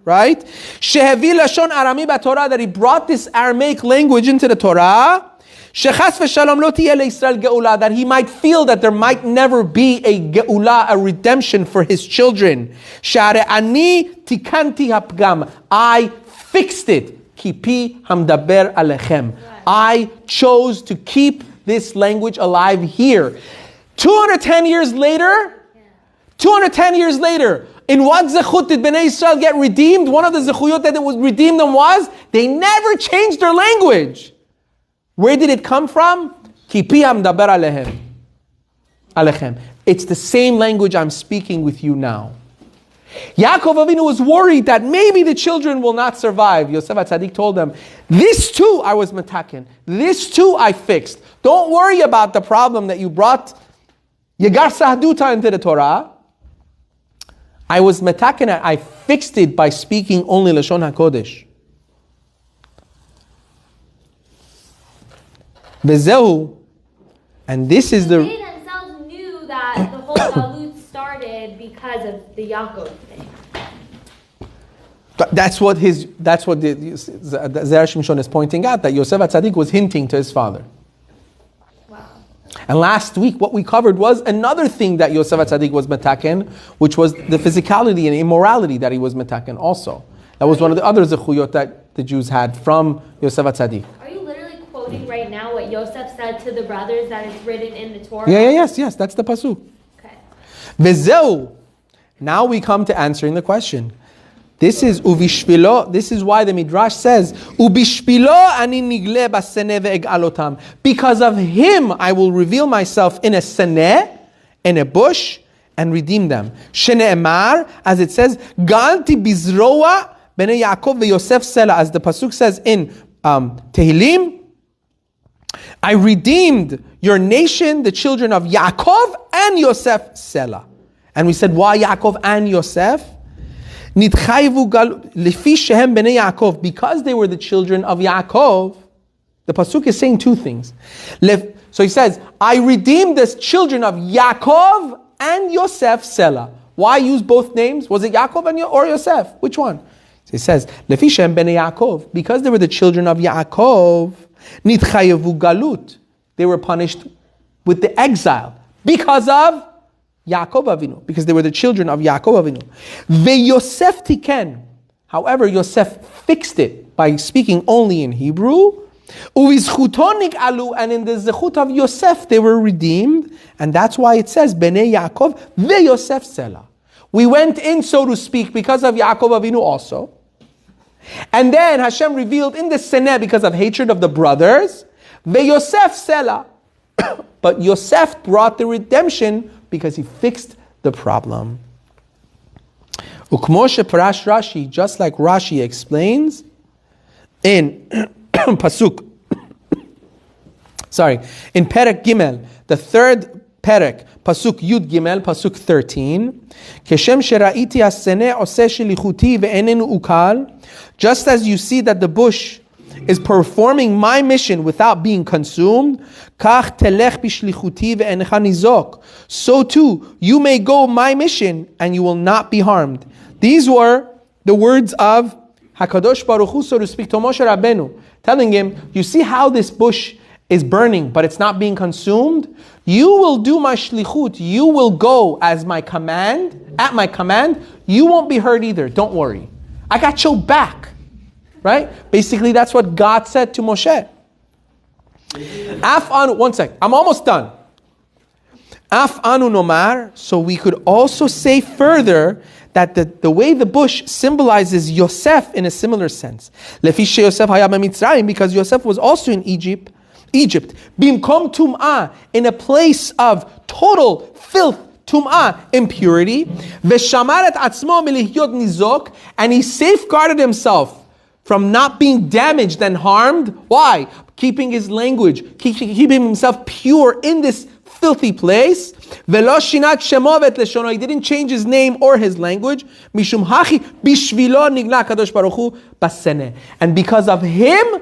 Right? Shehevi lashon arami b'Torah, that he brought this Aramaic language into the Torah. Shechas v'shalom lo tiyeh leYisrael geula, that he might feel that there might never be a geula, a redemption for his children. She'are ani tikanti hapgam, I fixed it. Kipi hamdaber alechem. I chose to keep this language alive here. 210 years later, in what zechut did Bnei Israel get redeemed? One of the zechuyot that was redeemed them was, they never changed their language. Where did it come from? Kipi hamdaber alechem. It's the same language I'm speaking with you now. Yaakov Avinu was worried that maybe the children will not survive. Yosef HaTzadik told them, this too I was metaken. This too I fixed. Don't worry about the problem that you brought Yegar Sahduta into the Torah. I was metaken. I fixed it by speaking only Lashon HaKodesh. Bezehu, and this is the... They themselves knew that the whole galut started because of the Yaakov thing. That's what the Zera Shimshon is pointing out, that Yosef HaTzadik was hinting to his father. Wow. And last week, what we covered was another thing that Yosef HaTzadik was metaken, which was the physicality and immorality that he was metaken also. That was one of the other zechuyot that the Jews had from Yosef HaTzadik. Are you literally quoting right now what Yosef said to the brothers that is written in the Torah? Yes, that's the pasuk. Okay. Vezeu. Now we come to answering the question. This is uvishpilo. This is why the Midrash says, Ubishpilo ani nigle basene ve'egalotam. Because of him, I will reveal myself in a seneh, in a bush, and redeem them. Shene'emar, as it says, Galti bizroa bnei Yaakov ve'Yosef sela, as the pasuk says in Tehillim, I redeemed your nation, the children of Yaakov and Yosef sela. And we said, why Yaakov and Yosef? Because they were the children of Yaakov. The pasuk is saying two things. So he says, I redeemed the children of Yaakov and Yosef sela. Why use both names? Was it Yaakov or Yosef? Which one? So he says, Yaakov. Because they were the children of Yaakov, nitchayevu galut. They were punished with the exile because of Yaakov Avinu, because they were the children of Yaakov Avinu. Ve-Yosef tiken. However, Yosef fixed it by speaking only in Hebrew. Uvizchutonik alu, and in the zechut of Yosef they were redeemed, and that's why it says Bnei Yaakov ve-Yosef sela. We went in, so to speak, because of Yaakov Avinu also. And then Hashem revealed in the Seneh because of hatred of the brothers, ve-Yosef sela. But Yosef brought the redemption because he fixed the problem. Ukmoshe Parash Rashi, just like Rashi explains in Pasuk, in Perek Gimel, the third Perek, Pasuk Yud Gimel, Pasuk 13, Keshem shera'iti has-seneh oseh shelichuti ve'enenu ukal, just as you see that the bush is performing my mission without being consumed, kach telech bishlichuti ve'enecha nizok. So too, you may go my mission and you will not be harmed. These were the words of HaKadosh Baruch Hu, so to speak, to Moshe Rabbeinu, telling him, you see how this bush is burning, but it's not being consumed? You will do my shlichut. You will go as my command, at my command. You won't be hurt either. Don't worry. I got your back. Right? Basically, that's what God said to Moshe. One sec. I'm almost done. Af anu nomar. So we could also say further that the way the bush symbolizes Yosef in a similar sense. Lefi she Yosef haya b'Mitzrayim, because Yosef was also in Egypt. Bimkom tum'ah, in a place of total filth, tum'ah, impurity. Veshamar et atzmo milihyot nizok, and he safeguarded himself from not being damaged and harmed. Why? Keeping his language, keeping himself pure in this filthy place. Velo shinat shemo vet leshono, he didn't change his name or his language. Mishum hachi bishvilo nigla kadosh baruch hu baseneh. And because of him,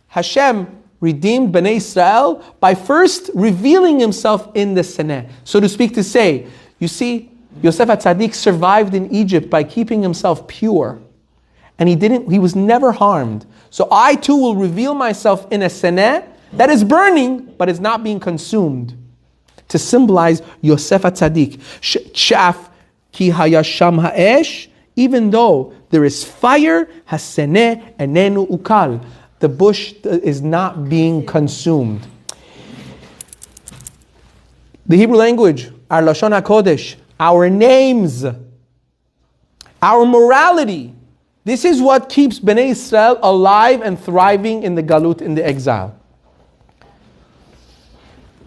Hashem redeemed Bnei Israel by first revealing himself in the seneh. So to speak, to say, you see, Yosef HaTzadik survived in Egypt by keeping himself pure. And he was never harmed. So I too will reveal myself in a seneh that is burning, but is not being consumed. To symbolize Yosef HaTzadik. Shaf ki hayasham ha'esh, even though there is fire. Haseneh enenu ukal. The bush is not being consumed. The Hebrew language, our Lashon HaKodesh, our names, our morality. This is what keeps Bnei Israel alive and thriving in the galut, in the exile.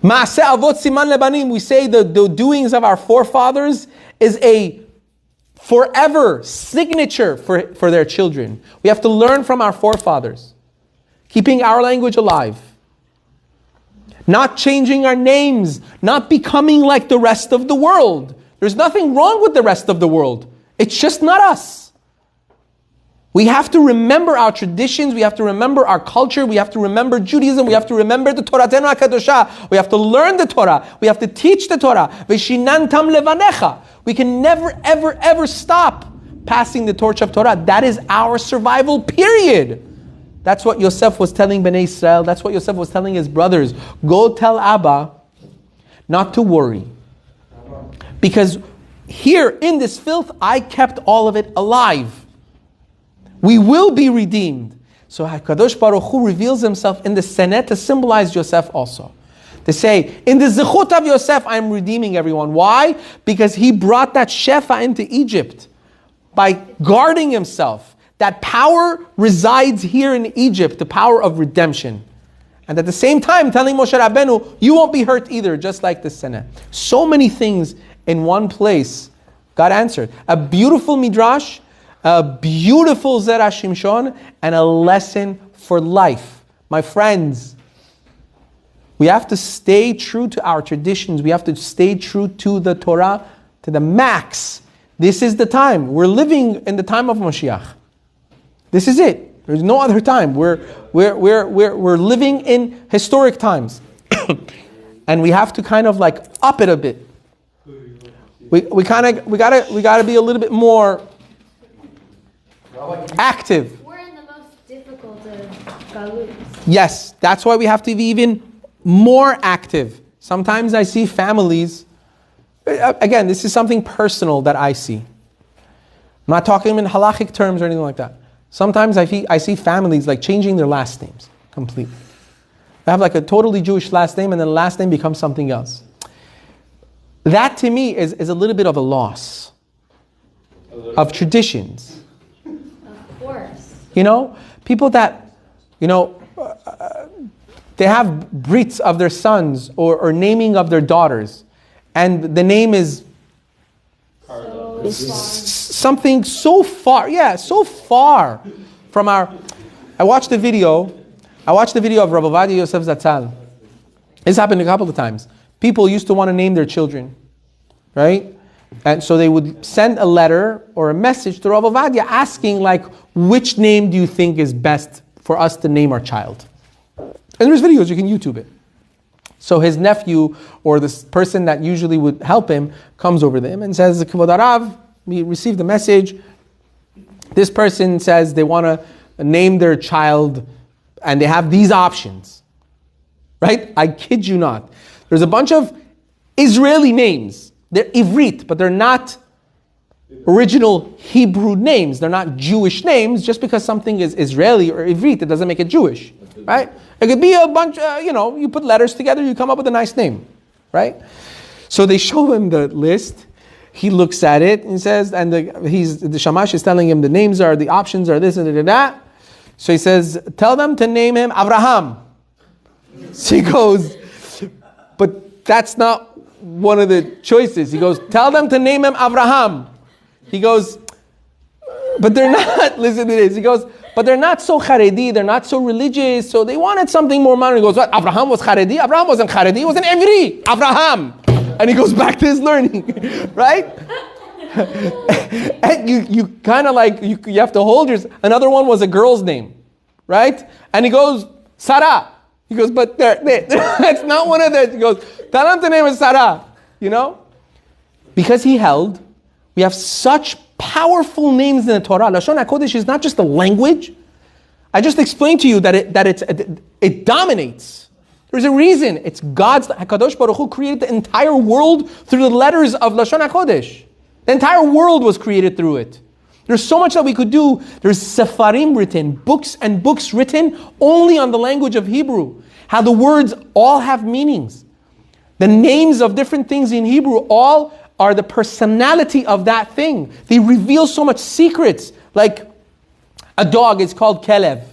Ma'aseh avot siman lebanim. We say the doings of our forefathers is a forever signature for their children. We have to learn from our forefathers. Keeping our language alive. Not changing our names. Not becoming like the rest of the world. There's nothing wrong with the rest of the world. It's just not us. We have to remember our traditions. We have to remember our culture. We have to remember Judaism. We have to remember the Torah HaKadosha. We have to learn the Torah. We have to teach the Torah. V'shinantam levanecha. We can never, ever, ever stop passing the torch of Torah. That is our survival period. That's what Yosef was telling Bnei Israel. That's what Yosef was telling his brothers. Go tell Abba not to worry. Because here in this filth, I kept all of it alive. We will be redeemed. So HaKadosh Baruch Hu reveals himself in the Senet to symbolize Yosef also. To say, in the Zechut of Yosef, I'm redeeming everyone. Why? Because he brought that Shefa into Egypt by guarding himself. That power resides here in Egypt, the power of redemption. And at the same time, telling Moshe Rabbeinu, you won't be hurt either, just like the Senet. So many things in one place. God answered. A beautiful midrash, a beautiful Zera Shimshon, and a lesson for life. My friends, we have to stay true to our traditions. We have to stay true to the Torah to the max. This is the time. We're living in the time of Mashiach. This is it. There's no other time. We're living in historic times. And we have to kind of like up it a bit. We gotta be a little bit more active. We're in the most difficult of galuts. Yes, that's why we have to be even more active. Sometimes I see families, again, this is something personal that I see. I'm not talking in halachic terms or anything like that. Sometimes I see families like changing their last names completely. They have like a totally Jewish last name and then the last name becomes something else. That to me is a little bit of a loss of traditions. Of course. You know, people that, they have brits of their sons or naming of their daughters. And the name is something so far from our... I watched the video of Rabbi Ovadia Yosef Zatzal. This happened a couple of times. People used to want to name their children, right? And so they would send a letter or a message to Rabbi Ovadia asking like, which name do you think is best for us to name our child? And there's videos, you can YouTube it. So his nephew or this person that usually would help him comes over to him and says, Kavod Arav, we received the message. This person says they want to name their child and they have these options. Right? I kid you not. There's a bunch of Israeli names. They're Ivrit, but they're not original Hebrew names. They're not Jewish names. Just because something is Israeli or Ivrit, it doesn't make it Jewish. Right? It could be a bunch, you put letters together, you come up with a nice name. Right? So they show him the list. He looks at it and says, and the Shamash is telling him the names are, the options are this and that. So he says, tell them to name him Abraham. So he goes, but that's not one of the choices. He goes, tell them to name him Abraham. He goes, but they're not, listen to this. He goes, but they're not so Haredi, they're not so religious, so they wanted something more modern. He goes, what, Abraham was Haredi? Abraham wasn't Haredi, he was an Ivri, Abraham. And he goes back to his learning, right? And you kind of like, you have to hold yours. Another one was a girl's name, right? And he goes, Sarah. He goes, but that's not one of them. He goes, tell him the name is Sarah, Because he held, we have such powerful names in the Torah. Lashon HaKodesh is not just a language. I just explained to you that it dominates. There's a reason. It's God's, HaKadosh Baruch Hu created the entire world through the letters of Lashon HaKodesh. The entire world was created through it. There's so much that we could do. There's sefarim written, books and books written only on the language of Hebrew. How the words all have meanings. The names of different things in Hebrew all are the personality of that thing. They reveal so much secrets. Like a dog is called Kelev.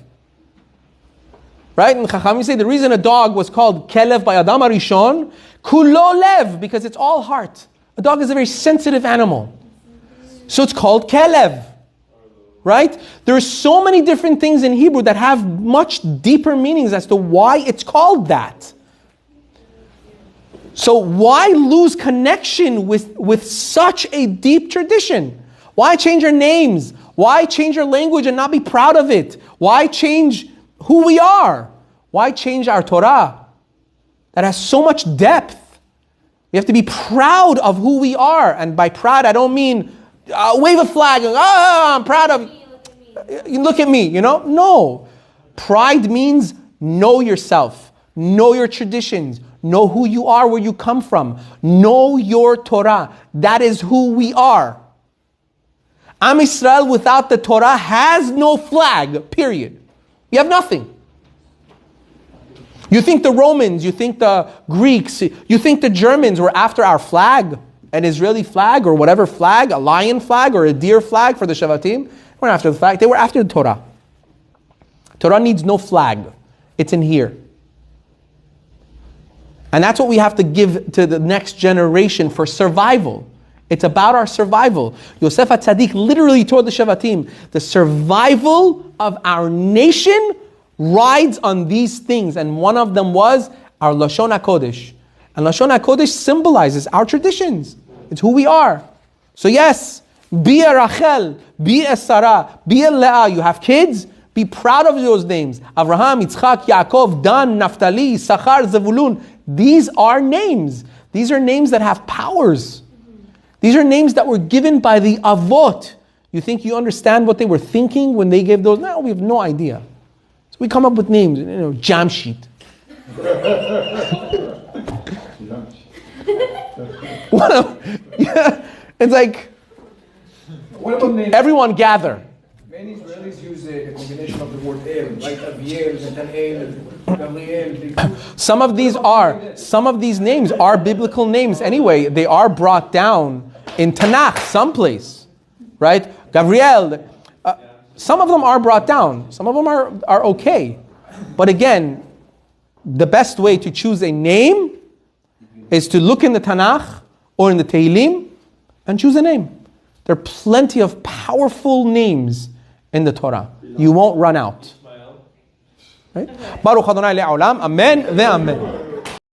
Right? And Chachamim say the reason a dog was called Kelev by Adam HaRishon, Kulo Lev, because it's all heart. A dog is a very sensitive animal. So it's called Kelev. Right? There are so many different things in Hebrew that have much deeper meanings as to why it's called that. So why lose connection with such a deep tradition? Why change your names? Why change your language and not be proud of it? Why change who we are? Why change our Torah that has so much depth? We have to be proud of who we are. And by proud, I don't mean wave a flag and I'm proud of you. Look at me, you know? No. Pride means know yourself. Know your traditions. Know who you are, where you come from. Know your Torah. That is who we are. Am Yisrael without the Torah has no flag, period. You have nothing. You think the Romans, you think the Greeks, you think the Germans were after our flag, an Israeli flag or whatever flag, a lion flag or a deer flag for the Shavatim? They weren't after the flag, they were after the Torah. Torah needs no flag. It's in here. And that's what we have to give to the next generation for survival. It's about our survival. Yosef HaTzadik literally told the Shavatim, the survival of our nation rides on these things. And one of them was our Lashon HaKodesh. And Lashon HaKodesh symbolizes our traditions. It's who we are. So yes, be a Rachel, be a Sarah, be a Leah. You have kids? Be proud of those names. Avraham, Yitzchak, Yaakov, Dan, Naphtali, Sakhar, Zevulun. These are names. These are names that have powers. These are names that were given by the Avot. You think you understand what they were thinking when they gave those? No, we have no idea. So we come up with names, Jamshid. It's like, everyone gather. Many Israelis use a combination of the word El, like Aviel, Nathanael, Gabriel. Some of these names are biblical names anyway. They are brought down in Tanakh, someplace, right? Gabriel, some of them are brought down. Some of them are okay. But again, the best way to choose a name is to look in the Tanakh or in the Tehillim and choose a name. There are plenty of powerful names in the Torah. You won't run out. Right? Baruch Adonai le'olam. Amen ve'amen.